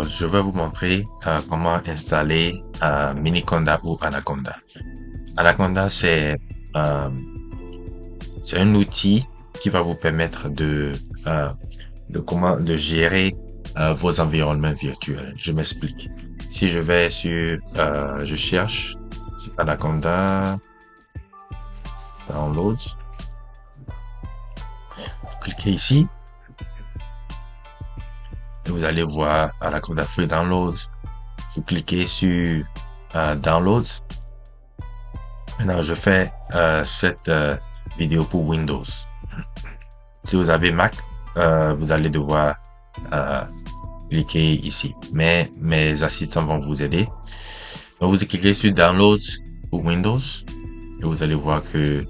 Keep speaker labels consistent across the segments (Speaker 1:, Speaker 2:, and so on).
Speaker 1: je vais vous montrer comment installer Miniconda ou Anaconda. Anaconda, euh, c'est un outil qui va vous permettre de gérer vos environnements virtuels. Je m'explique. Si je vais je cherche sur Anaconda, Downloads, vous cliquez ici et vous allez voir Anaconda Free Downloads. Vous cliquez sur Downloads. Maintenant, je fais cette vidéo pour Windows. Si vous avez Mac, vous allez devoir cliquer ici. Mais mes assistants vont vous aider. Donc, vous cliquez sur Downloads pour Windows et vous allez voir que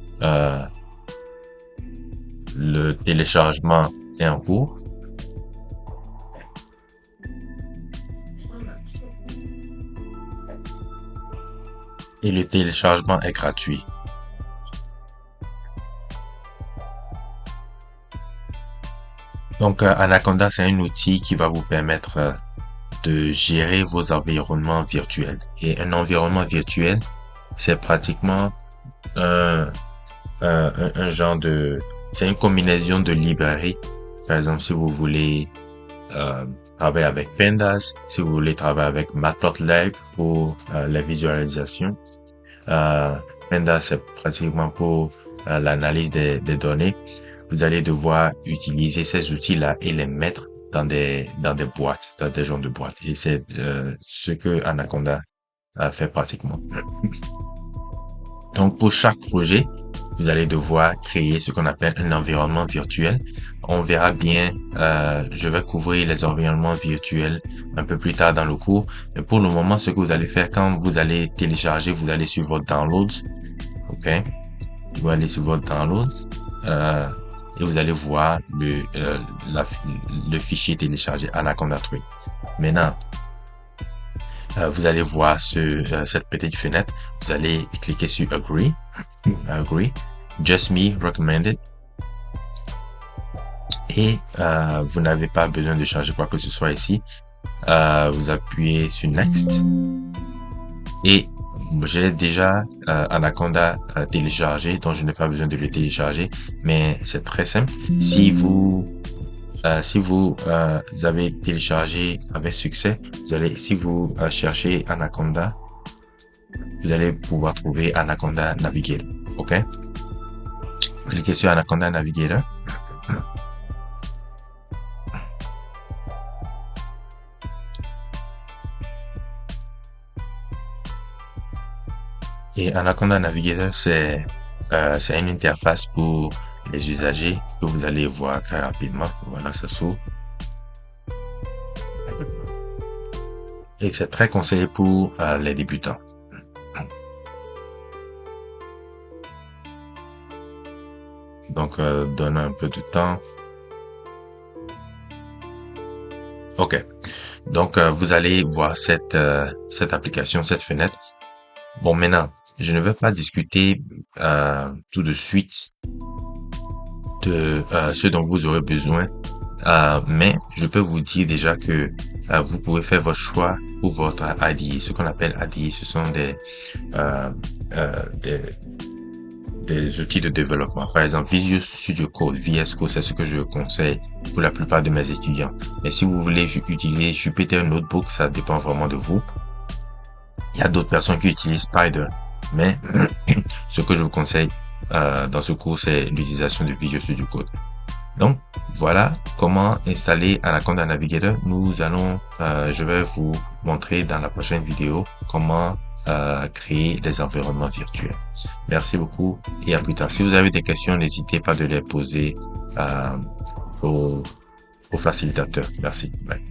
Speaker 1: le téléchargement est en cours. Et le téléchargement est gratuit. Donc, Anaconda, c'est un outil qui va vous permettre de gérer vos environnements virtuels. Et un environnement virtuel, c'est pratiquement un genre c'est une combinaison de librairies. Par exemple, si vous voulez travailler avec Pandas, si vous voulez travailler avec Matplotlib pour la visualisation. Pandas, c'est pratiquement pour l'analyse des données. Vous allez devoir utiliser ces outils-là et les mettre dans des boîtes, dans des genres de boîtes. Et c'est ce que Anaconda fait pratiquement. Donc, pour chaque projet, vous allez devoir créer ce qu'on appelle un environnement virtuel. On verra bien, je vais couvrir les environnements virtuels un peu plus tard dans le cours. Mais pour le moment, ce que vous allez faire quand vous allez télécharger, vous allez sur votre Downloads. OK? Vous allez sur votre Downloads. Et vous allez voir le fichier téléchargé Anaconda 3. Maintenant, vous allez voir cette petite fenêtre. Vous allez cliquer sur Agree. Agree. Just Me Recommended. Et vous n'avez pas besoin de changer quoi que ce soit ici. Vous appuyez sur Next. Et j'ai déjà Anaconda téléchargé, donc je n'ai pas besoin de le télécharger. Mais c'est très simple. Si vous avez téléchargé avec succès, si vous cherchez Anaconda, vous allez pouvoir trouver Anaconda Navigator. OK? Cliquez sur Anaconda Navigator. Et Anaconda Navigator, c'est une interface pour les usagers que vous allez voir très rapidement. Voilà, ça s'ouvre. Et c'est très conseillé pour les débutants. Donc, donne un peu de temps. OK. Donc, vous allez voir cette application, cette fenêtre. Bon, maintenant, je ne vais pas discuter tout de suite de ce dont vous aurez besoin, mais je peux vous dire déjà que vous pouvez faire votre choix pour votre IDE. Ce qu'on appelle IDE, ce sont des outils de développement. Par exemple, Visual Studio Code, VS Code, c'est ce que je conseille pour la plupart de mes étudiants. Mais si vous voulez utiliser Jupyter Notebook, ça dépend vraiment de vous. Il y a d'autres personnes qui utilisent Spider, mais ce que je vous conseille dans ce cours, c'est l'utilisation de Visual Studio Code. Donc, voilà comment installer Anaconda Navigator. Je vais vous montrer dans la prochaine vidéo comment créer des environnements virtuels. Merci beaucoup et à plus tard. Si vous avez des questions, n'hésitez pas de les poser au facilitateur. Merci. Bye.